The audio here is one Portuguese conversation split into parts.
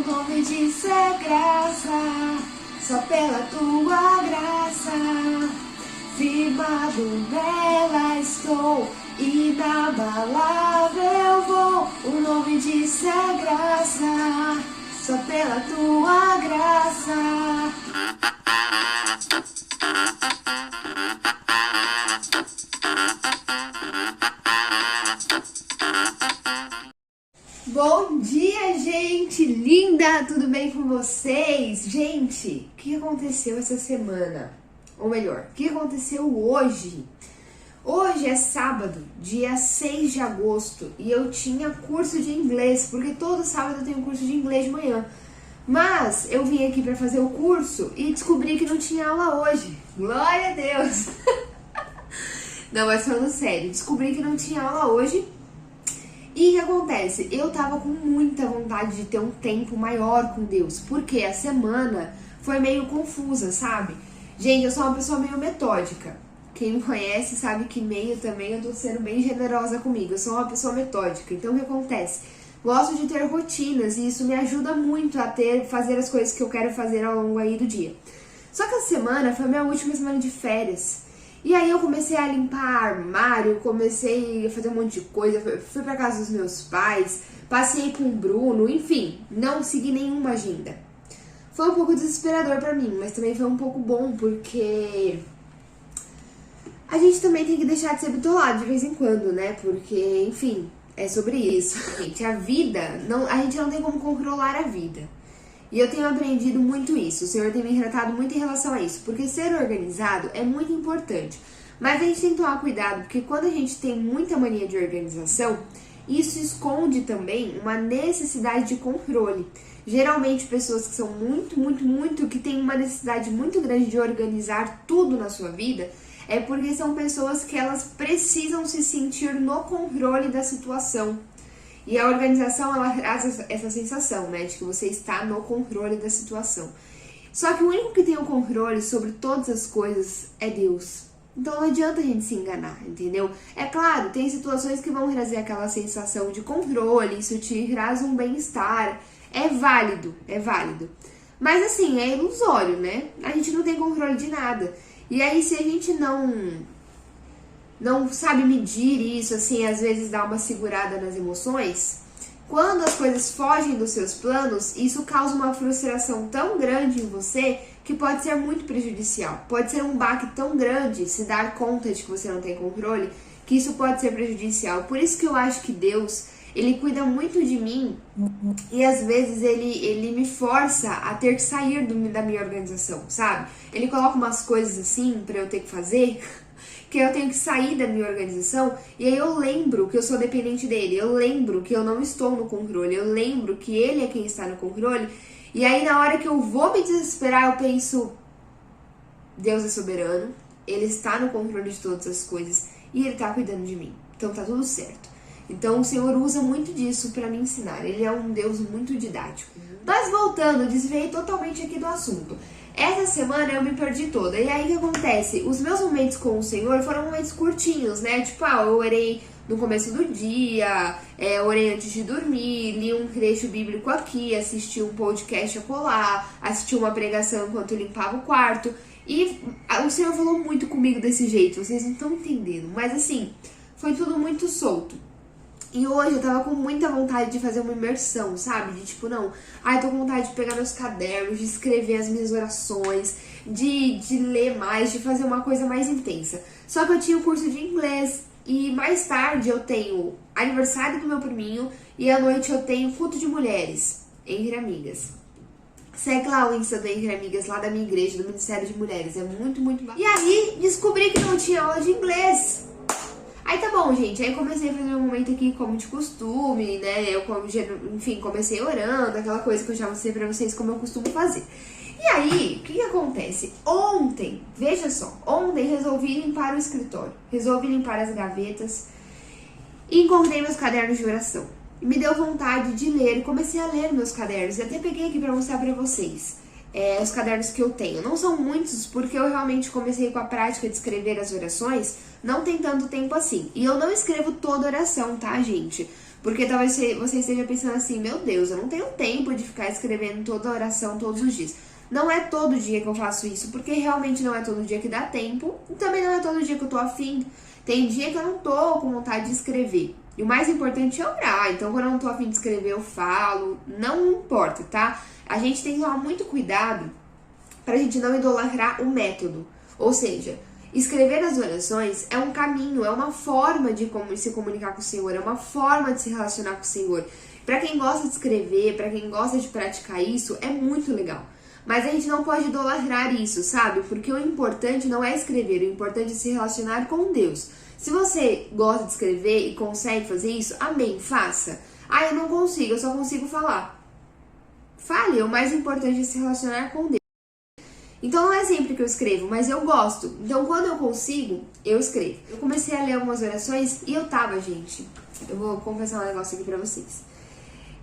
nome disso é graça, só pela tua graça. Firmado nela estou, inabalável eu vou. O nome disso é graça, só pela tua graça. Bom dia, gente linda! Tudo bem com vocês? Gente, o que aconteceu essa semana? Ou melhor, o que aconteceu hoje? Hoje é sábado, dia 6 de agosto, e eu tinha curso de inglês, porque todo sábado eu tenho curso de inglês de manhã. Mas eu vim aqui para fazer o curso e descobri que não tinha aula hoje. Glória a Deus! Não, mas falando sério, descobri que não tinha aula hoje. E o que acontece? Eu tava com muita vontade de ter um tempo maior com Deus, porque a semana foi meio confusa, sabe? Gente, eu sou uma pessoa meio metódica. Quem me conhece sabe que meio também eu tô sendo bem generosa comigo. Eu sou uma pessoa metódica. Então o que acontece? Gosto de ter rotinas e isso me ajuda muito a fazer as coisas que eu quero fazer ao longo aí do dia. Só que a semana foi a minha última semana de férias. E aí eu comecei a limpar armário, comecei a fazer um monte de coisa, fui pra casa dos meus pais, passei com o Bruno, enfim, não segui nenhuma agenda. Foi um pouco desesperador pra mim, mas também foi um pouco bom, porque a gente também tem que deixar de ser bitolado de vez em quando, né? Porque, enfim, é sobre isso. Gente, a vida, a gente não tem como controlar a vida. E eu tenho aprendido muito isso, o Senhor tem me relatado muito em relação a isso, porque ser organizado é muito importante. Mas a gente tem que tomar cuidado, porque quando a gente tem muita mania de organização, isso esconde também uma necessidade de controle. Geralmente pessoas que são que têm uma necessidade muito grande de organizar tudo na sua vida, é porque são pessoas que elas precisam se sentir no controle da situação. E a organização, ela traz essa sensação, né, de que você está no controle da situação. Só que o único que tem o controle sobre todas as coisas é Deus. Então não adianta a gente se enganar, entendeu? É claro, tem situações que vão trazer aquela sensação de controle, isso te traz um bem-estar. É válido, é válido. Mas assim, é ilusório, né? A gente não tem controle de nada. E aí, se a gente não sabe medir isso, assim, às vezes dá uma segurada nas emoções, quando as coisas fogem dos seus planos, isso causa uma frustração tão grande em você que pode ser muito prejudicial. Pode ser um baque tão grande, se dar conta de que você não tem controle, que isso pode ser prejudicial. Por isso que eu acho que Deus, Ele cuida muito de mim e às vezes ele me força a ter que sair da minha organização, sabe? Ele coloca umas coisas assim pra eu ter que fazer, que eu tenho que sair da minha organização, e aí eu lembro que eu sou dependente dele, eu lembro que eu não estou no controle, eu lembro que ele é quem está no controle, e aí na hora que eu vou me desesperar, eu penso, Deus é soberano, ele está no controle de todas as coisas, e ele está cuidando de mim, então tá tudo certo. Então o Senhor usa muito disso para me ensinar, ele é um Deus muito didático. Mas voltando, desviei totalmente aqui do assunto. Essa semana eu me perdi toda. E aí o que acontece? Os meus momentos com o Senhor foram momentos curtinhos, né? Tipo, eu orei no começo do dia, orei antes de dormir, li um trecho bíblico aqui, assisti um podcast acolá, assisti uma pregação enquanto eu limpava o quarto. E o Senhor falou muito comigo desse jeito, vocês não estão entendendo. Mas assim, foi tudo muito solto. E hoje eu tava com muita vontade de fazer uma imersão, sabe? De tipo, eu tô com vontade de pegar meus cadernos, de escrever as minhas orações, de ler mais, de fazer uma coisa mais intensa. Só que eu tinha o curso de inglês e mais tarde eu tenho aniversário do meu priminho e à noite eu tenho culto de mulheres, Entre Amigas. Segue lá o Insta do Entre Amigas, lá da minha igreja, do Ministério de Mulheres, é muito bacana. E aí descobri que não tinha aula de inglês. Aí tá bom, gente, aí comecei a fazer um momento aqui como de costume, né, enfim, comecei orando, aquela coisa que eu já mostrei pra vocês como eu costumo fazer. E aí, o que acontece? Ontem, veja só, resolvi limpar o escritório, resolvi limpar as gavetas e encontrei meus cadernos de oração. E me deu vontade de ler e comecei a ler meus cadernos, e até peguei aqui pra mostrar pra vocês. Os cadernos que eu tenho. Não são muitos, porque eu realmente comecei com a prática de escrever as orações, não tem tanto tempo assim. E eu não escrevo toda oração, tá, gente? Porque talvez você esteja pensando assim, meu Deus, eu não tenho tempo de ficar escrevendo toda a oração todos os dias. Não é todo dia que eu faço isso, porque realmente não é todo dia que dá tempo, e também não é todo dia que eu tô afim. Tem dia que eu não tô com vontade de escrever. E o mais importante é orar. Então, quando eu não tô afim de escrever, eu falo. Não importa, tá? A gente tem que tomar muito cuidado pra gente não idolatrar o método. Ou seja, escrever as orações é um caminho, é uma forma de se comunicar com o Senhor, é uma forma de se relacionar com o Senhor. Pra quem gosta de escrever, pra quem gosta de praticar isso, é muito legal. Mas a gente não pode idolatrar isso, sabe? Porque o importante não é escrever, o importante é se relacionar com Deus. Se você gosta de escrever e consegue fazer isso, amém, faça. Ah, eu não consigo, eu só consigo falar. Fale, o mais importante é se relacionar com Deus. Então não é sempre que eu escrevo, mas eu gosto. Então quando eu consigo, eu escrevo. Eu comecei a ler algumas orações e eu tava, gente. Eu vou confessar um negócio aqui pra vocês.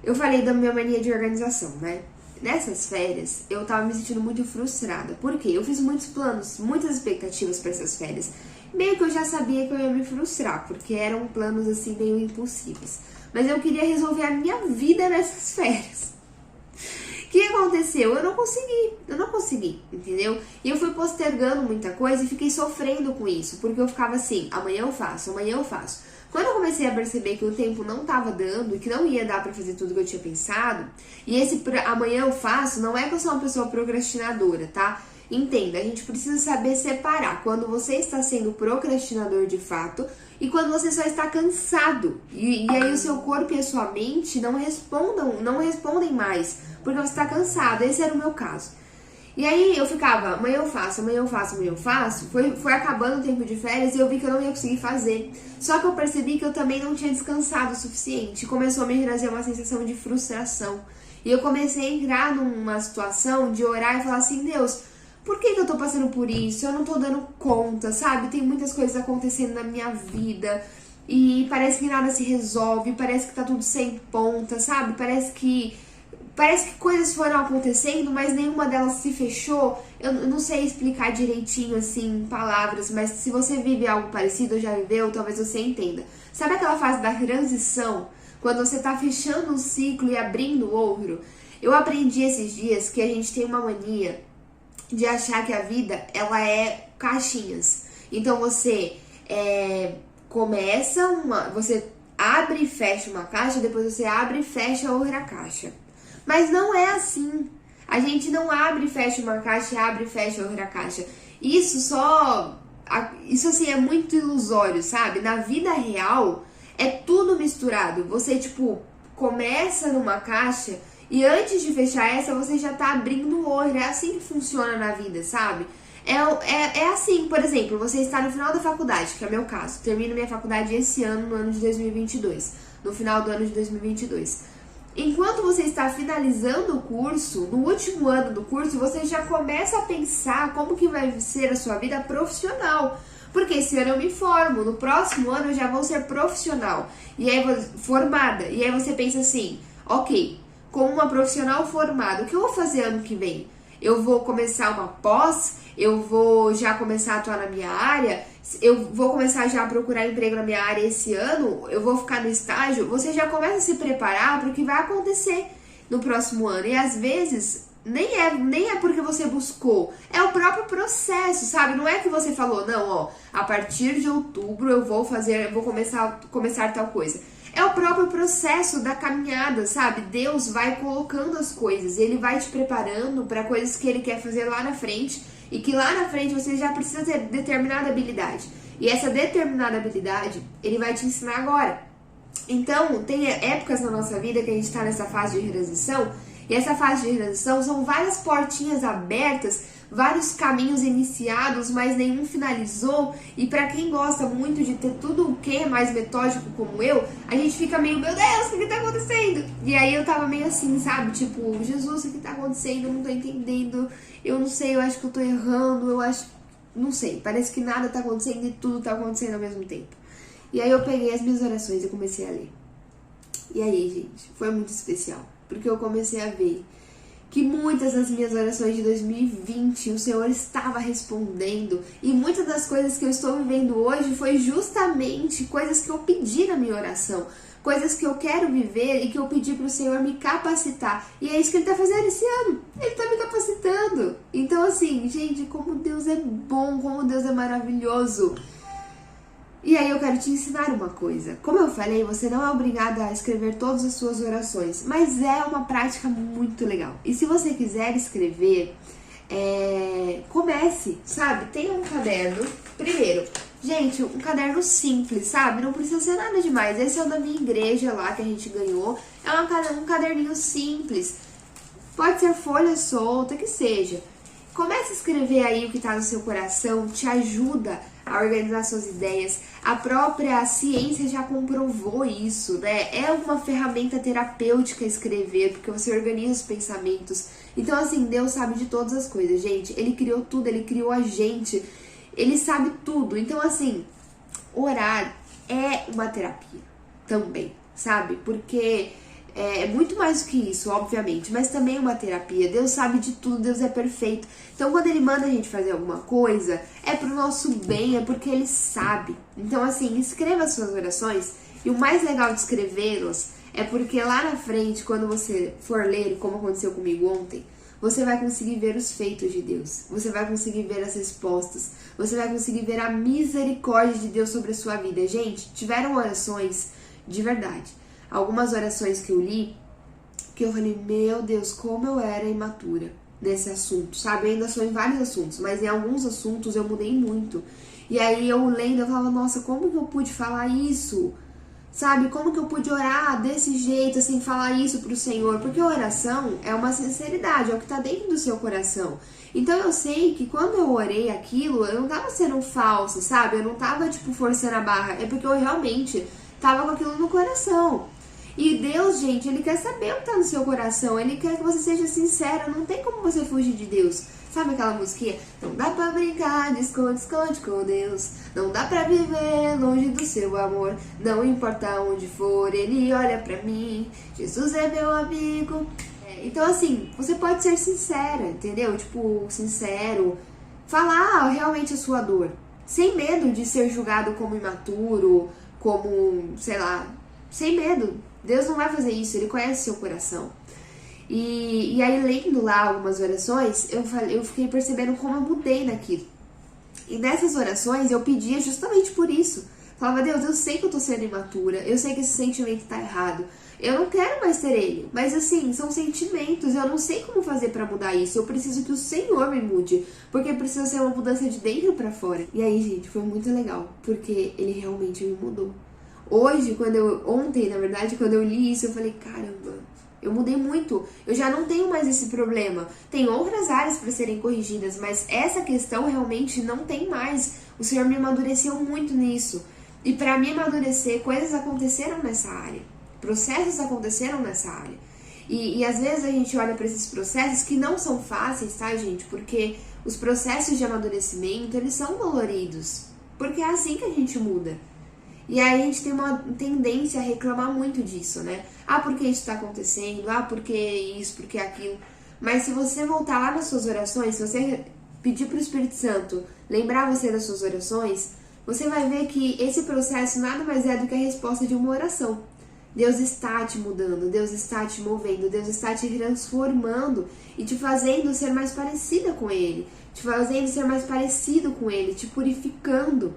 Eu falei da minha mania de organização, né? Nessas férias, eu tava me sentindo muito frustrada. Por quê? Eu fiz muitos planos, muitas expectativas para essas férias. Meio que eu já sabia que eu ia me frustrar, porque eram planos assim meio impossíveis. Mas eu queria resolver a minha vida nessas férias. O que aconteceu? Eu não consegui, entendeu? E eu fui postergando muita coisa e fiquei sofrendo com isso, porque eu ficava assim, amanhã eu faço. Quando eu comecei a perceber que o tempo não tava dando e que não ia dar pra fazer tudo que eu tinha pensado, e esse amanhã eu faço, não é que eu sou uma pessoa procrastinadora, tá? Entenda, a gente precisa saber separar quando você está sendo procrastinador de fato e quando você só está cansado. E aí o seu corpo e a sua mente não respondem mais, porque você está cansado. Esse era o meu caso. E aí eu ficava, amanhã eu faço. Foi acabando o tempo de férias e eu vi que eu não ia conseguir fazer. Só que eu percebi que eu também não tinha descansado o suficiente. Começou a me trazer uma sensação de frustração. E eu comecei a entrar numa situação de orar e falar assim, Deus, por que eu tô passando por isso? Eu não tô dando conta, sabe? Tem muitas coisas acontecendo na minha vida e parece que nada se resolve, parece que tá tudo sem ponta, sabe? Parece que coisas foram acontecendo, mas nenhuma delas se fechou. Eu não sei explicar direitinho, assim, em palavras, mas se você vive algo parecido ou já viveu, talvez você entenda. Sabe aquela fase da transição? Quando você tá fechando um ciclo e abrindo outro? Eu aprendi esses dias que a gente tem uma mania de achar que a vida, ela é caixinhas. Então você você abre e fecha uma caixa, depois você abre e fecha outra caixa. Mas não é assim. A gente não abre e fecha uma caixa e abre e fecha outra caixa. Isso assim é muito ilusório, sabe? Na vida real é tudo misturado. Você começa numa caixa e antes de fechar essa, você já tá abrindo outra. É assim que funciona na vida, sabe? É assim, por exemplo, você está no final da faculdade, que é o meu caso. Termino minha faculdade esse ano, no ano de 2022. No final do ano de 2022. Enquanto você está finalizando o curso, no último ano do curso, você já começa a pensar como que vai ser a sua vida profissional. Porque esse ano eu me formo, no próximo ano eu já vou ser profissional. E aí, formada. E aí você pensa assim, ok, como uma profissional formada, o que eu vou fazer ano que vem? Eu vou começar uma pós? Eu vou já começar a atuar na minha área? Eu vou começar já a procurar emprego na minha área esse ano? Eu vou ficar no estágio? Você já começa a se preparar para o que vai acontecer no próximo ano. E às vezes nem é porque você buscou, é o próprio processo, sabe? Não é que você falou, não, ó, a partir de outubro eu vou começar tal coisa. É o próprio processo da caminhada, sabe? Deus vai colocando as coisas, Ele vai te preparando para coisas que Ele quer fazer lá na frente e que lá na frente você já precisa ter determinada habilidade. E essa determinada habilidade, Ele vai te ensinar agora. Então, tem épocas na nossa vida que a gente está nessa fase de transição, e essa fase de transição são várias portinhas abertas, vários caminhos iniciados, mas nenhum finalizou. E para quem gosta muito de ter tudo o que é mais metódico como eu, a gente fica meio, meu Deus, o que tá acontecendo? E aí eu tava meio assim, sabe? Tipo, Jesus, o que tá acontecendo? Eu não tô entendendo, eu não sei, eu acho que eu tô errando, não sei, parece que nada tá acontecendo e tudo tá acontecendo ao mesmo tempo. E aí eu peguei as minhas orações e comecei a ler. E aí, gente, foi muito especial, porque eu comecei a ver que muitas das minhas orações de 2020 o Senhor estava respondendo, e muitas das coisas que eu estou vivendo hoje foi justamente coisas que eu pedi na minha oração, coisas que eu quero viver e que eu pedi pro Senhor me capacitar. E é isso que Ele tá fazendo esse ano. Ele tá me capacitando. Então, assim, gente, como Deus é bom, como Deus é maravilhoso. E aí eu quero te ensinar uma coisa. Como eu falei, você não é obrigada a escrever todas as suas orações, mas é uma prática muito legal. E se você quiser escrever, comece, sabe? Tenha um caderno. Primeiro, gente, um caderno simples, sabe? Não precisa ser nada demais. Esse é o da minha igreja lá que a gente ganhou. É um caderninho simples. Pode ser folha solta, que seja. Comece a escrever aí o que está no seu coração, te ajuda a organizar suas ideias. A própria ciência já comprovou isso, né? É uma ferramenta terapêutica escrever, porque você organiza os pensamentos. Então, assim, Deus sabe de todas as coisas, gente. Ele criou tudo, Ele criou a gente. Ele sabe tudo. Então, assim, orar é uma terapia também, sabe? Porque é muito mais do que isso, obviamente, mas também é uma terapia. Deus sabe de tudo, Deus é perfeito. Então, quando Ele manda a gente fazer alguma coisa, é pro nosso bem, é porque Ele sabe. Então, assim, escreva as suas orações. E o mais legal de escrevê-las é porque lá na frente, quando você for ler, como aconteceu comigo ontem, você vai conseguir ver os feitos de Deus. Você vai conseguir ver as respostas. Você vai conseguir ver a misericórdia de Deus sobre a sua vida. Gente, tiveram orações de verdade. Algumas orações que eu li, que eu falei, meu Deus, como eu era imatura nesse assunto, sabe? Eu ainda sou em vários assuntos, mas em alguns assuntos eu mudei muito. E aí eu lendo, eu falava, nossa, como que eu pude falar isso? Sabe, como que eu pude orar desse jeito, assim, falar isso pro Senhor? Porque a oração é uma sinceridade, é o que tá dentro do seu coração. Então eu sei que quando eu orei aquilo, eu não tava sendo falsa, sabe? Eu não tava, tipo, forçando a barra. É porque eu realmente tava com aquilo no coração. E Deus, gente, Ele quer saber o que tá no seu coração. Ele quer que você seja sincero. Não tem como você fugir de Deus. Sabe aquela musiquinha? Não dá pra brincar de esconde-esconde com Deus. Não dá pra viver longe do seu amor. Não importa onde for, Ele olha pra mim. Jesus é meu amigo. Então, assim, você pode ser sincera, entendeu? Tipo, sincero. Falar realmente a sua dor. Sem medo de ser julgado como imaturo, como, sei lá, sem medo. Deus não vai fazer isso, Ele conhece seu coração. E aí, lendo lá algumas orações, eu fiquei percebendo como eu mudei naquilo. E nessas orações eu pedia justamente por isso. Falava, Deus, eu sei que eu tô sendo imatura, eu sei que esse sentimento tá errado, eu não quero mais ter ele, mas assim, são sentimentos, eu não sei como fazer pra mudar isso, eu preciso que o Senhor me mude, porque precisa ser uma mudança de dentro pra fora. E aí, gente, foi muito legal, porque Ele realmente me mudou. Ontem, na verdade, quando eu li isso, eu falei, caramba, eu mudei muito, eu já não tenho mais esse problema. Tem outras áreas para serem corrigidas, mas essa questão realmente não tem mais. O Senhor me amadureceu muito nisso. E para me amadurecer, coisas aconteceram nessa área, processos aconteceram nessa área. E às vezes a gente olha para esses processos que não são fáceis, tá, gente? Porque os processos de amadurecimento, eles são doloridos, porque é assim que a gente muda. E aí a gente tem uma tendência a reclamar muito disso, né? Ah, por que isso está acontecendo? Ah, por que isso, por que aquilo? Mas se você voltar lá nas suas orações, se você pedir para o Espírito Santo lembrar você das suas orações, você vai ver que esse processo nada mais é do que a resposta de uma oração. Deus está te mudando, Deus está te movendo, Deus está te transformando e te fazendo ser mais parecida com Ele, te fazendo ser mais parecido com Ele, te purificando.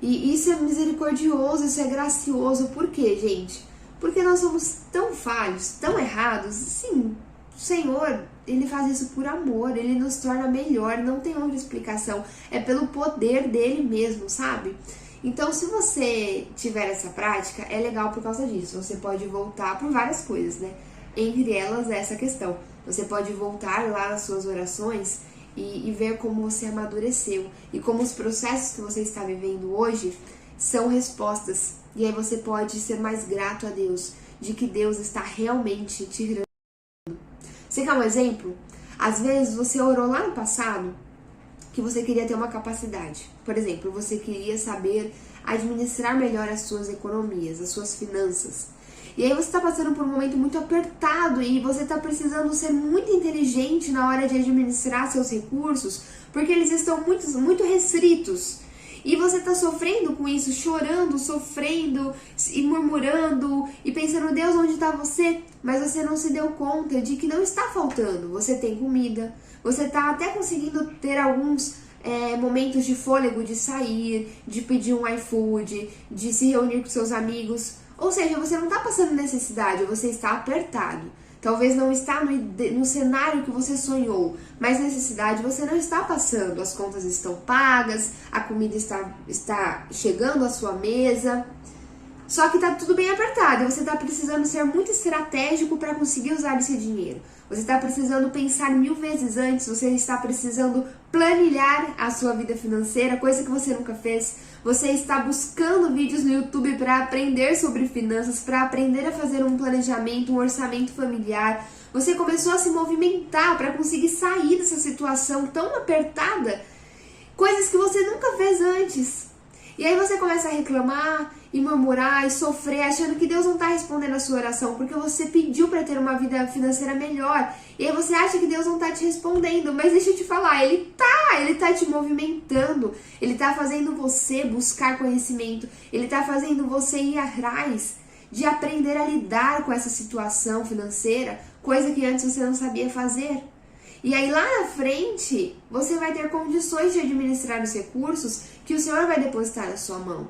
E isso é misericordioso, isso é gracioso. Por quê, gente? Porque nós somos tão falhos, tão errados. Sim, o Senhor, Ele faz isso por amor, Ele nos torna melhor, não tem outra explicação. É pelo poder dEle mesmo, sabe? Então, se você tiver essa prática, é legal por causa disso. Você pode voltar por várias coisas, né? Entre elas, essa questão. Você pode voltar lá nas suas orações e ver como você amadureceu e como os processos que você está vivendo hoje são respostas. E aí você pode ser mais grato a Deus, de que Deus está realmente te transformando. Você quer um exemplo? Às vezes você orou lá no passado que você queria ter uma capacidade. Por exemplo, você queria saber administrar melhor as suas economias, as suas finanças. E aí você está passando por um momento muito apertado e você está precisando ser muito inteligente na hora de administrar seus recursos, porque eles estão muito restritos. E você tá sofrendo com isso, chorando, sofrendo e murmurando e pensando, Deus, onde tá você? Mas você não se deu conta de que não está faltando. Você tem comida, você tá até conseguindo ter alguns momentos de fôlego, de sair, de pedir um iFood, de se reunir com seus amigos. Ou seja, você não está passando necessidade, você está apertado. Talvez não está no cenário que você sonhou, mas necessidade você não está passando. As contas estão pagas, a comida está chegando à sua mesa. Só que tá tudo bem apertado e você tá precisando ser muito estratégico para conseguir usar esse dinheiro. Você está precisando pensar 1000 vezes antes, você está precisando planilhar a sua vida financeira, coisa que você nunca fez. Você está buscando vídeos no YouTube para aprender sobre finanças, para aprender a fazer um planejamento, um orçamento familiar. Você começou a se movimentar para conseguir sair dessa situação tão apertada, coisas que você nunca fez antes. E aí você começa a reclamar e murmurar e sofrer, achando que Deus não está respondendo a sua oração, porque você pediu para ter uma vida financeira melhor. E aí você acha que Deus não está te respondendo, mas deixa eu te falar, Ele tá te movimentando, Ele tá fazendo você buscar conhecimento, Ele tá fazendo você ir atrás de aprender a lidar com essa situação financeira, coisa que antes você não sabia fazer. E aí lá na frente, você vai ter condições de administrar os recursos que o Senhor vai depositar na sua mão,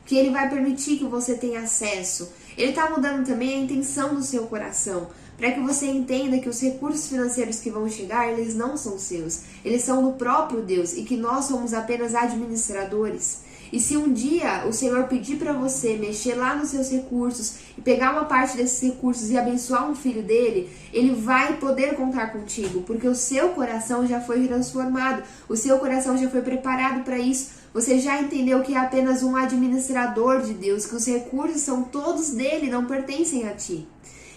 que Ele vai permitir que você tenha acesso. Ele está mudando também a intenção do seu coração, para que você entenda que os recursos financeiros que vão chegar, eles não são seus, eles são do próprio Deus e que nós somos apenas administradores. E se um dia o Senhor pedir para você mexer lá nos seus recursos e pegar uma parte desses recursos e abençoar um filho dele, ele vai poder contar contigo, porque o seu coração já foi transformado, o seu coração já foi preparado para isso. Você já entendeu que é apenas um administrador de Deus, que os recursos são todos dele, não pertencem a ti.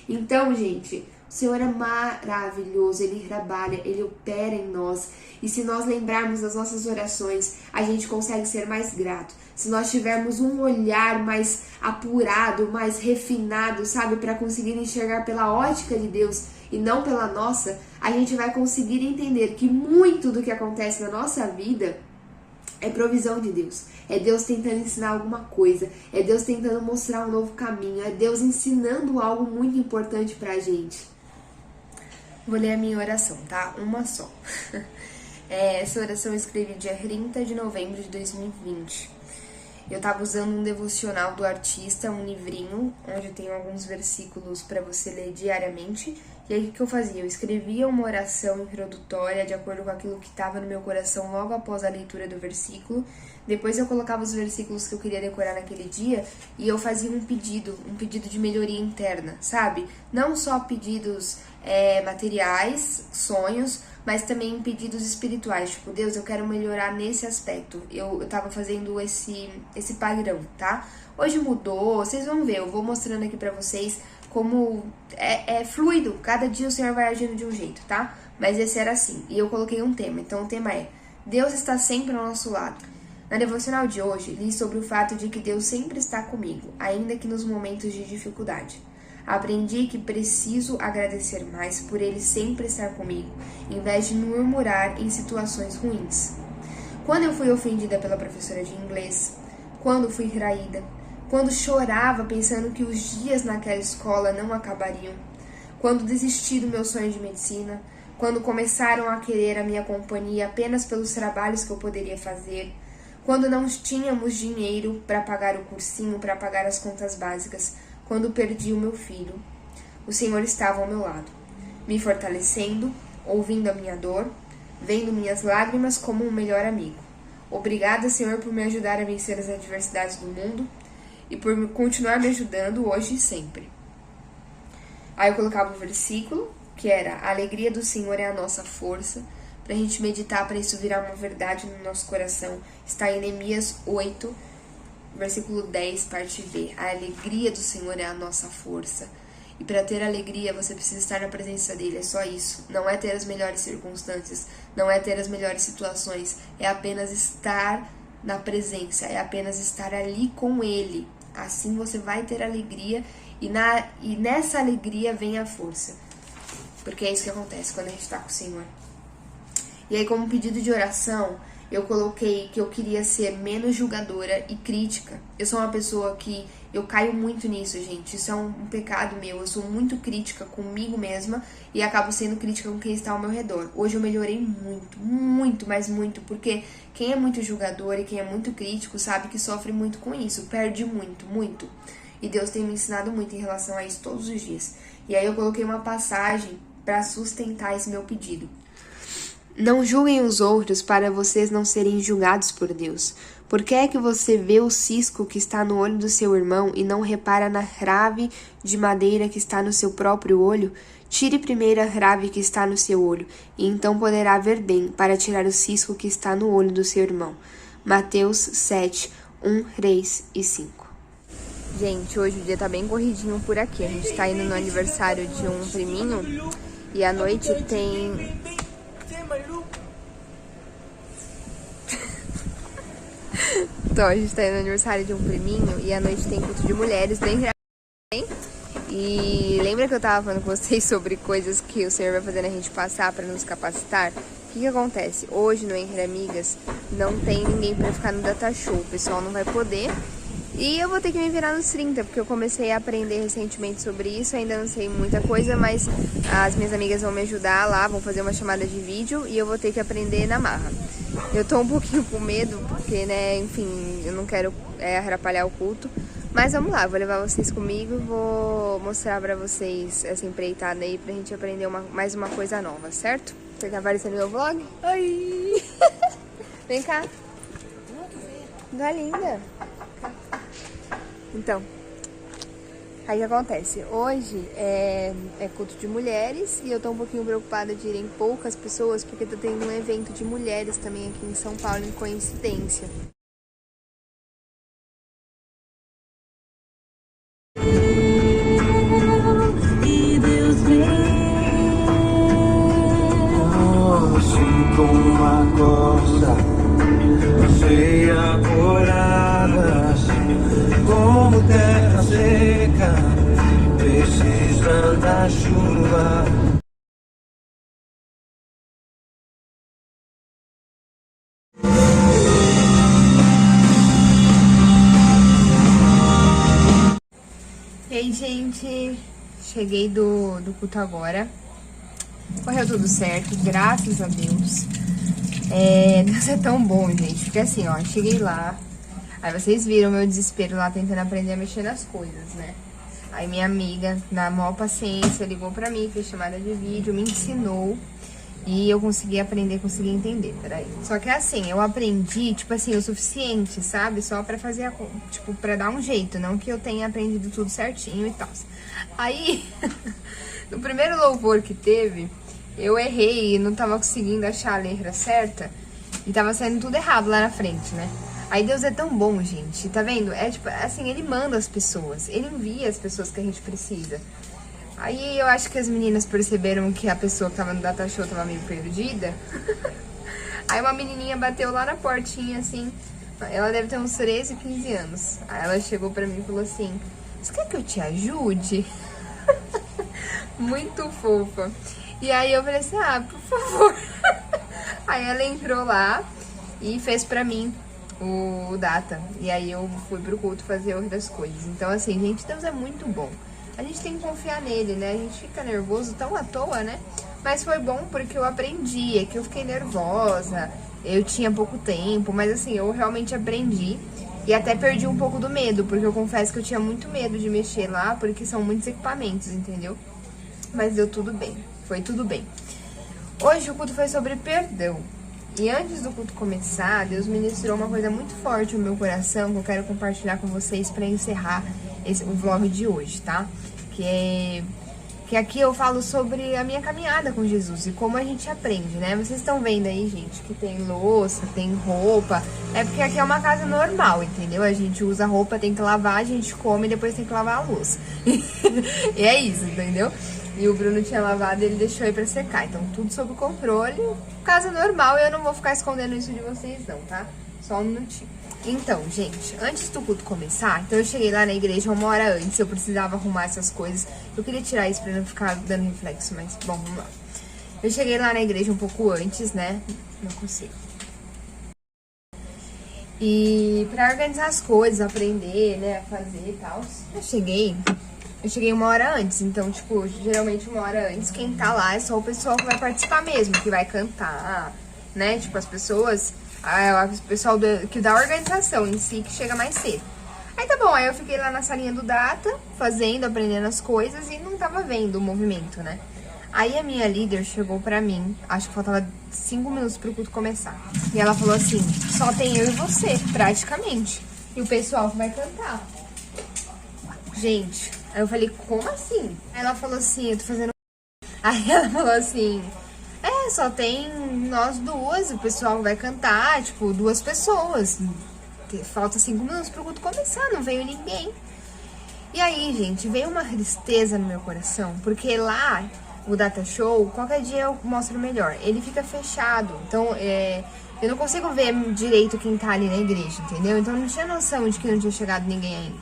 Então, gente, o Senhor é maravilhoso, Ele trabalha, Ele opera em nós. E se nós lembrarmos das nossas orações, a gente consegue ser mais grato. Se nós tivermos um olhar mais apurado, mais refinado, sabe, para conseguir enxergar pela ótica de Deus e não pela nossa, a gente vai conseguir entender que muito do que acontece na nossa vida é provisão de Deus, é Deus tentando ensinar alguma coisa, é Deus tentando mostrar um novo caminho, é Deus ensinando algo muito importante pra gente. Vou ler a minha oração, tá? Uma só. Essa oração eu escrevi dia 30 de novembro de 2020. Eu tava usando um devocional do artista, um livrinho, onde eu tenho alguns versículos para você ler diariamente. E aí o que eu fazia? Eu escrevia uma oração introdutória de acordo com aquilo que estava no meu coração logo após a leitura do versículo. Depois eu colocava os versículos que eu queria decorar naquele dia e eu fazia um pedido de melhoria interna, sabe? Não só pedidos materiais, sonhos, mas também pedidos espirituais. Tipo, Deus, eu quero melhorar nesse aspecto. Eu tava fazendo esse padrão, tá? Hoje mudou, vocês vão ver, eu vou mostrando aqui pra vocês como é fluido, cada dia o Senhor vai agindo de um jeito, tá? Mas esse era assim, e eu coloquei um tema, então o tema é: Deus está sempre ao nosso lado. Na devocional de hoje, li sobre o fato de que Deus sempre está comigo, ainda que nos momentos de dificuldade. Aprendi que preciso agradecer mais por Ele sempre estar comigo, em vez de murmurar em situações ruins. Quando eu fui ofendida pela professora de inglês, quando fui traída, quando chorava pensando que os dias naquela escola não acabariam, quando desisti do meu sonho de medicina, quando começaram a querer a minha companhia apenas pelos trabalhos que eu poderia fazer, quando não tínhamos dinheiro para pagar o cursinho, para pagar as contas básicas, quando perdi o meu filho, o Senhor estava ao meu lado, me fortalecendo, ouvindo a minha dor, vendo minhas lágrimas como um melhor amigo. Obrigada, Senhor, por me ajudar a vencer as adversidades do mundo e por continuar me ajudando hoje e sempre. Aí eu colocava o versículo, que era: a alegria do Senhor é a nossa força, pra gente meditar, para isso virar uma verdade no nosso coração. Está em Neemias 8, versículo 10, parte B. A alegria do Senhor é a nossa força. E para ter alegria, você precisa estar na presença dele, é só isso. Não é ter as melhores circunstâncias, não é ter as melhores situações, é apenas estar na presença, é apenas estar ali com ele. Assim você vai ter alegria e nessa alegria vem a força. Porque é isso que acontece quando a gente está com o Senhor. E aí, como pedido de oração, eu coloquei que eu queria ser menos julgadora e crítica. Eu sou uma pessoa que eu caio muito nisso, gente. Isso é um pecado meu. Eu sou muito crítica comigo mesma e acabo sendo crítica com quem está ao meu redor. Hoje eu melhorei muito, muito, mas muito, porque quem é muito julgador e quem é muito crítico sabe que sofre muito com isso, perde muito, muito. E Deus tem me ensinado muito em relação a isso todos os dias. E aí eu coloquei uma passagem para sustentar esse meu pedido. Não julguem os outros para vocês não serem julgados por Deus. Por que é que você vê o cisco que está no olho do seu irmão e não repara na trave de madeira que está no seu próprio olho? Tire primeiro a trave que está no seu olho, e então poderá ver bem para tirar o cisco que está no olho do seu irmão. Mateus 7, 1, 3 e 5. Gente, hoje o dia tá bem corridinho por aqui. A gente tá indo no aniversário de um priminho e à noite tem... Então, a gente tá indo no aniversário de um priminho e à noite tem culto de mulheres, bem engraçado. E lembra que eu tava falando com vocês sobre coisas que o Senhor vai fazendo a gente passar pra nos capacitar? O que acontece? Hoje no Entre Amigas não tem ninguém pra ficar no data show, o pessoal não vai poder. E eu vou ter que me virar nos 30, porque eu comecei a aprender recentemente sobre isso, ainda não sei muita coisa, mas as minhas amigas vão me ajudar lá, vão fazer uma chamada de vídeo e eu vou ter que aprender na marra. Eu tô um pouquinho com medo, porque, né, enfim, eu não quero atrapalhar o culto, mas vamos lá, vou levar vocês comigo, vou mostrar pra vocês essa empreitada aí pra gente aprender mais uma coisa nova, certo? Você tá aparecendo no meu vlog? Ai! Vem cá. Tá linda. Então, aí o que acontece? Hoje é culto de mulheres e eu tô um pouquinho preocupada de irem poucas pessoas porque tô tendo um evento de mulheres também aqui em São Paulo, em coincidência. E Deus vem assim como uma costa cheia coradas, como terra seca, precisa da chuva. Ei, gente, cheguei do culto agora. Correu tudo certo, graças a Deus. Deus é tão bom, gente, porque assim, ó, cheguei lá. Aí vocês viram meu desespero lá tentando aprender a mexer nas coisas, né? Aí minha amiga, na maior paciência, ligou pra mim, fez chamada de vídeo, me ensinou. E eu consegui aprender, consegui entender, peraí. Só que assim, eu aprendi, tipo assim, o suficiente, sabe? Só pra fazer, tipo, pra dar um jeito, não que eu tenha aprendido tudo certinho e tal. Aí, no primeiro louvor que teve, eu errei e não tava conseguindo achar a letra certa. E tava saindo tudo errado lá na frente, né? Aí Deus é tão bom, gente, tá vendo? É tipo, assim, Ele manda as pessoas, Ele envia as pessoas que a gente precisa. Aí eu acho que as meninas perceberam que a pessoa que tava no data show tava meio perdida. Aí uma menininha bateu lá na portinha, assim, ela deve ter uns 13, 15 anos. Aí ela chegou pra mim e falou assim, você quer que eu te ajude? Muito fofa. E aí eu falei assim, por favor. Aí ela entrou lá e fez pra mim o data. E aí eu fui pro culto fazer outras coisas. Então assim, gente, Deus é muito bom. A gente tem que confiar nele, né? A gente fica nervoso tão à toa, né? Mas foi bom porque eu aprendi, é que eu fiquei nervosa, eu tinha pouco tempo, mas assim, eu realmente aprendi. E até perdi um pouco do medo, porque eu confesso que eu tinha muito medo de mexer lá, porque são muitos equipamentos, entendeu? Mas deu tudo bem, foi tudo bem. Hoje o culto foi sobre perdão. E antes do culto começar, Deus ministrou uma coisa muito forte no meu coração, que eu quero compartilhar com vocês para encerrar o vlog de hoje, tá? Que aqui eu falo sobre a minha caminhada com Jesus e como a gente aprende, né? Vocês estão vendo aí, gente, que tem louça, tem roupa. É porque aqui é uma casa normal, entendeu? A gente usa roupa, tem que lavar, a gente come e depois tem que lavar a louça. E é isso, entendeu? E o Bruno tinha lavado e ele deixou aí pra secar. Então, tudo sob controle. Casa normal e eu não vou ficar escondendo isso de vocês não, tá? Só um minutinho. Então, gente, antes do culto começar, então eu cheguei lá na igreja 1 hora antes, eu precisava arrumar essas coisas. Eu queria tirar isso pra não ficar dando reflexo, mas, bom, vamos lá. Eu cheguei lá na igreja um pouco antes, né? Não consigo. E pra organizar as coisas, aprender, né, a fazer e tal. Eu cheguei 1 hora antes, então, tipo, geralmente 1 hora antes, quem tá lá é só o pessoal que vai participar mesmo, que vai cantar, né, tipo, as pessoas, o pessoal que dá a organização em si, que chega mais cedo. Aí tá bom, aí eu fiquei lá na salinha do Data, aprendendo as coisas e não tava vendo o movimento, né. Aí a minha líder chegou pra mim, acho que faltava 5 minutos pro culto começar. E ela falou assim, só tem eu e você, praticamente. E o pessoal que vai cantar. Gente, aí eu falei, como assim? Aí ela falou assim, eu tô fazendo... Aí ela falou assim, só tem nós duas, o pessoal vai cantar, tipo, 2 pessoas. Falta 5 minutos pro culto começar, não veio ninguém. E aí, gente, veio uma tristeza no meu coração, porque lá... O Data Show, qualquer dia eu mostro melhor. Ele fica fechado, então eu não consigo ver direito quem tá ali na igreja, entendeu? Então eu não tinha noção de que não tinha chegado ninguém ainda.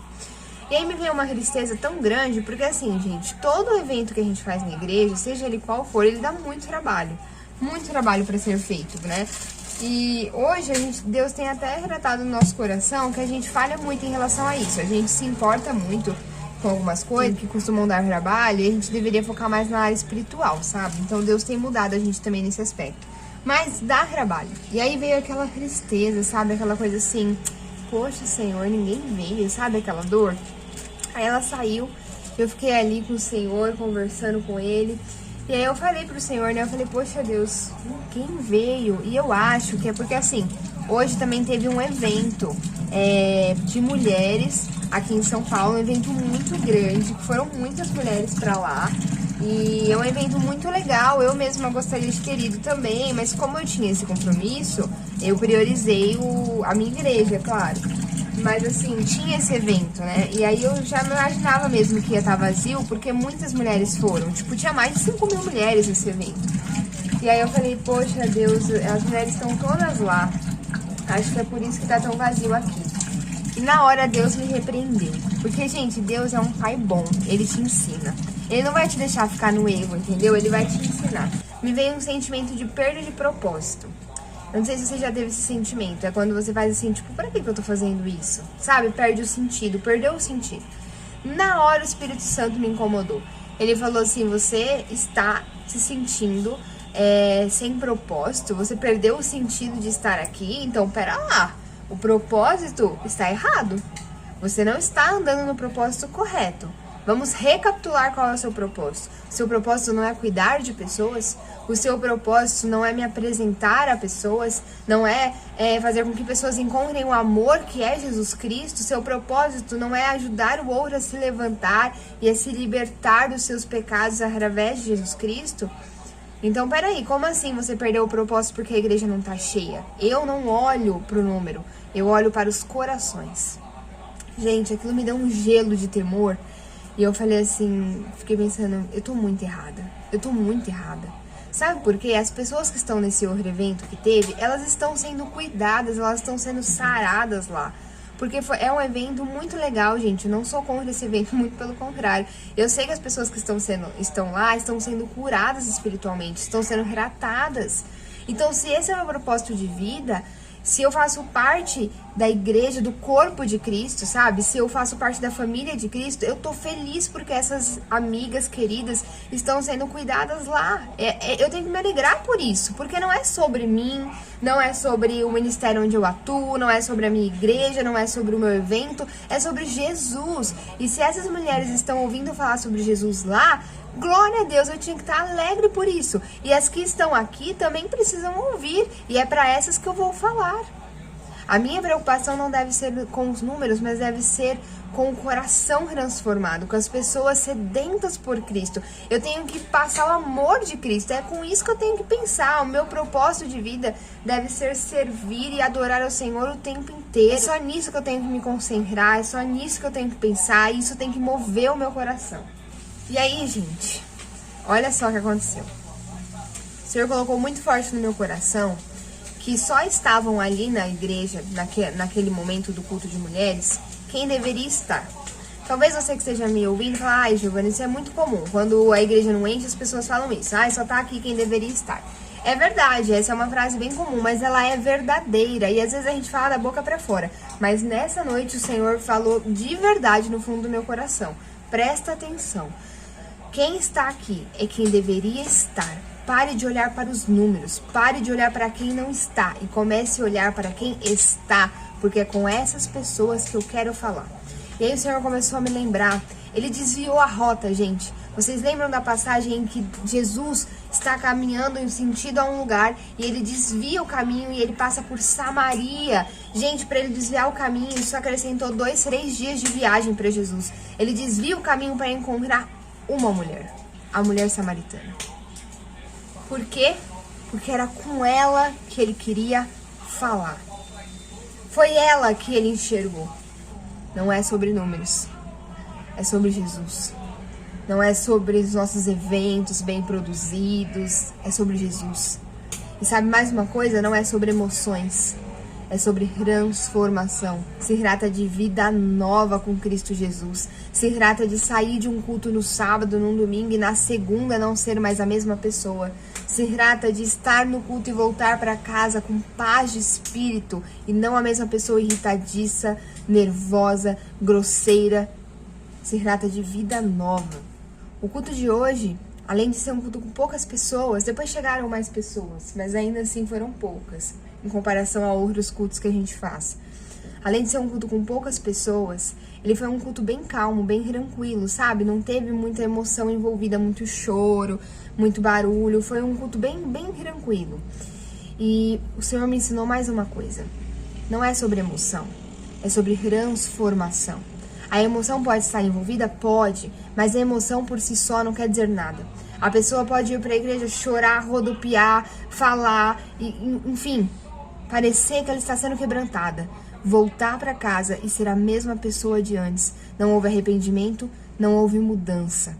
E aí me veio uma tristeza tão grande, porque assim, gente, todo evento que a gente faz na igreja, seja ele qual for, ele dá muito trabalho para ser feito, né? E hoje Deus tem até retratado no nosso coração que a gente falha muito em relação a isso. A gente se importa muito com algumas coisas que costumam dar trabalho e a gente deveria focar mais na área espiritual, sabe? Então Deus tem mudado a gente também nesse aspecto. Mas dá trabalho. E aí veio aquela tristeza, sabe? Aquela coisa assim, poxa, Senhor, ninguém veio, sabe? Aquela dor. Aí ela saiu, eu fiquei ali com o Senhor, conversando com Ele. E aí eu falei pro Senhor, né? Eu falei, poxa Deus, ninguém veio. E eu acho que é porque assim, hoje também teve um evento de mulheres aqui em São Paulo, um evento muito grande, que foram muitas mulheres pra lá. E é um evento muito legal, eu mesma gostaria de ter ido também, mas como eu tinha esse compromisso, eu priorizei a minha igreja, claro. Mas assim, tinha esse evento, né? E aí eu já não imaginava mesmo que ia estar vazio, porque muitas mulheres foram. Tipo, tinha mais de 5.000 mulheres nesse evento. E aí eu falei, poxa Deus, as mulheres estão todas lá. Acho que é por isso que tá tão vazio aqui. E na hora Deus me repreendeu. Porque, gente, Deus é um pai bom, ele te ensina. Ele não vai te deixar ficar no erro, entendeu? Ele vai te ensinar. Me veio um sentimento de perda de propósito. Eu não sei se você já teve esse sentimento. É quando você faz assim, tipo, pra que eu tô fazendo isso? Sabe? Perde o sentido, perdeu o sentido. Na hora o Espírito Santo me incomodou. Ele falou assim, você está se sentindo sem propósito, você perdeu o sentido de estar aqui, então pera lá. O propósito está errado. Você não está andando no propósito correto. Vamos recapitular qual é o seu propósito. O seu propósito não é cuidar de pessoas. O seu propósito não é me apresentar a pessoas. Não é fazer com que pessoas encontrem o amor que é Jesus Cristo. O seu propósito não é ajudar o outro a se levantar e a se libertar dos seus pecados através de Jesus Cristo. Então, peraí, como assim você perdeu o propósito porque a igreja não tá cheia? Eu não olho pro número, eu olho para os corações. Gente, aquilo me deu um gelo de temor. E eu falei assim, fiquei pensando, eu tô muito errada. Sabe por quê? As pessoas que estão nesse outro evento que teve, elas estão sendo cuidadas, elas estão sendo saradas lá. Porque é um evento muito legal, gente. Eu não sou contra esse evento, muito pelo contrário. Eu sei que as pessoas que estão lá estão sendo curadas espiritualmente, estão sendo tratadas. Então, se esse é o meu propósito de vida, se eu faço parte da igreja, do corpo de Cristo, sabe? Se eu faço parte da família de Cristo, eu tô feliz porque essas amigas queridas estão sendo cuidadas lá. Eu tenho que me alegrar por isso, porque não é sobre mim, não é sobre o ministério onde eu atuo, não é sobre a minha igreja, não é sobre o meu evento, é sobre Jesus. E se essas mulheres estão ouvindo falar sobre Jesus lá, glória a Deus, eu tinha que estar alegre por isso. E as que estão aqui também precisam ouvir. E é para essas que eu vou falar. A minha preocupação não deve ser com os números, mas deve ser com o coração transformado, com as pessoas sedentas por Cristo. Eu tenho que passar o amor de Cristo. É com isso que eu tenho que pensar. O meu propósito de vida deve ser servir e adorar ao Senhor o tempo inteiro. É só nisso que eu tenho que me concentrar. É só nisso que eu tenho que pensar. E isso tem que mover o meu coração. E aí, gente, olha só o que aconteceu. O Senhor colocou muito forte no meu coração que só estavam ali na igreja, naquele momento do culto de mulheres, quem deveria estar. Talvez você que esteja me ouvindo fale, ai, Giovana, isso é muito comum. Quando a igreja não enche, as pessoas falam isso. Ai, só tá aqui quem deveria estar. É verdade, essa é uma frase bem comum, mas ela é verdadeira. E às vezes a gente fala da boca pra fora. Mas nessa noite o Senhor falou de verdade no fundo do meu coração. Presta atenção. Quem está aqui é quem deveria estar. Pare de olhar para os números. Pare de olhar para quem não está. E comece a olhar para quem está. Porque é com essas pessoas que eu quero falar. E aí o Senhor começou a me lembrar. Ele desviou a rota, gente. Vocês lembram da passagem em que Jesus está caminhando em sentido a um lugar e ele desvia o caminho e ele passa por Samaria. Gente, para ele desviar o caminho, isso acrescentou 2-3 dias de viagem para Jesus. Ele desvia o caminho para encontrar uma mulher, a mulher samaritana. Por quê? Porque era com ela que ele queria falar. Foi ela que ele enxergou. Não é sobre números, é sobre Jesus. Não é sobre os nossos eventos bem produzidos, é sobre Jesus. E sabe mais uma coisa? Não é sobre emoções, é sobre transformação. Se trata de vida nova com Cristo Jesus. Se trata de sair de um culto no sábado, num domingo e na segunda não ser mais a mesma pessoa. Se trata de estar no culto e voltar para casa com paz de espírito e não a mesma pessoa irritadiça, nervosa, grosseira. Se trata de vida nova. O culto de hoje, além de ser um culto com poucas pessoas, depois chegaram mais pessoas, mas ainda assim foram poucas, em comparação a outros cultos que a gente faz. Além de ser um culto com poucas pessoas, ele foi um culto bem calmo, bem tranquilo, sabe? Não teve muita emoção envolvida, muito choro, muito barulho. Foi um culto bem tranquilo. E o Senhor me ensinou mais uma coisa. Não é sobre emoção, é sobre transformação. A emoção pode estar envolvida? Pode, mas a emoção por si só não quer dizer nada. A pessoa pode ir para a igreja, chorar, rodopiar, falar, enfim, parecer que ela está sendo quebrantada. Voltar para casa e ser a mesma pessoa de antes. Não houve arrependimento, não houve mudança.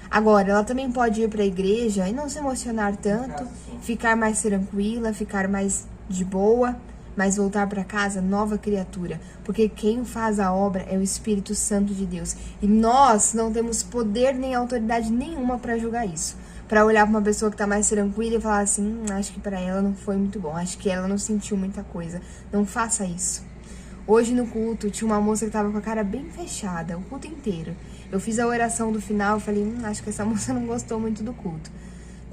Agora, ela também pode ir para a igreja e não se emocionar tanto, ficar mais tranquila, ficar mais de boa, mas voltar para casa nova criatura, porque quem faz a obra é o Espírito Santo de Deus. E nós não temos poder nem autoridade nenhuma para julgar isso. Para olhar para uma pessoa que está mais tranquila e falar assim, acho que para ela não foi muito bom, acho que ela não sentiu muita coisa. Não faça isso. Hoje no culto tinha uma moça que estava com a cara bem fechada, o culto inteiro. Eu fiz a oração do final e falei, acho que essa moça não gostou muito do culto.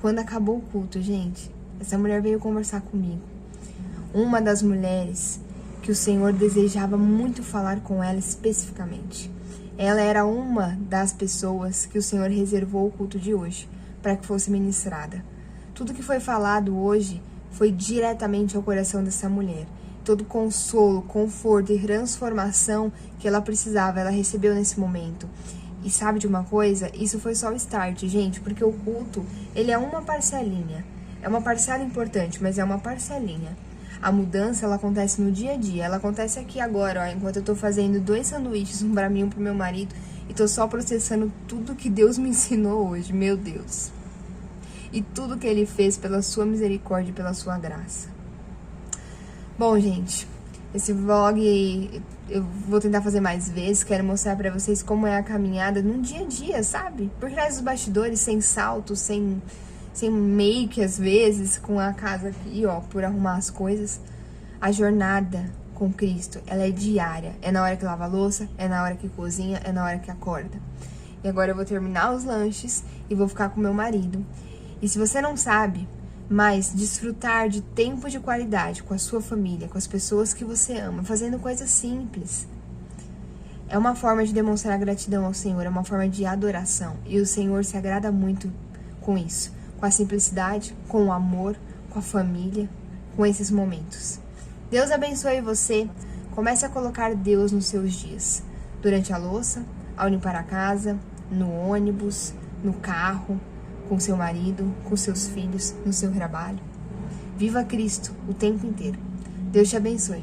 Quando acabou o culto, gente, essa mulher veio conversar comigo. Uma das mulheres que o Senhor desejava muito falar com ela especificamente. Ela era uma das pessoas que o Senhor reservou o culto de hoje, para que fosse ministrada. Tudo que foi falado hoje foi diretamente ao coração dessa mulher. Todo consolo, conforto e transformação que ela precisava, ela recebeu nesse momento. E sabe de uma coisa? Isso foi só o start, gente, porque o culto, ele é uma parcelinha. É uma parcela importante, mas é uma parcelinha. A mudança, ela acontece no dia a dia. Ela acontece aqui agora, ó, enquanto eu tô fazendo 2 sanduíches, um pra mim e um pro meu marido, e tô só processando tudo que Deus me ensinou hoje, meu Deus. E tudo que Ele fez pela sua misericórdia e pela sua graça. Bom, gente, esse vlog eu vou tentar fazer mais vezes. Quero mostrar pra vocês como é a caminhada no dia a dia, sabe? Por trás dos bastidores, sem salto, sem make às vezes, com a casa aqui, ó, por arrumar as coisas. A jornada com Cristo, ela é diária. É na hora que lava a louça, é na hora que cozinha, é na hora que acorda. E agora eu vou terminar os lanches e vou ficar com meu marido. E se você não sabe, mas desfrutar de tempo de qualidade com a sua família, com as pessoas que você ama, fazendo coisas simples, é uma forma de demonstrar gratidão ao Senhor, é uma forma de adoração. E o Senhor se agrada muito com isso, com a simplicidade, com o amor, com a família, com esses momentos. Deus abençoe você. Comece a colocar Deus nos seus dias. Durante a louça, ao limpar a casa, no ônibus, no carro, com seu marido, com seus filhos, no seu trabalho. Viva Cristo o tempo inteiro. Deus te abençoe.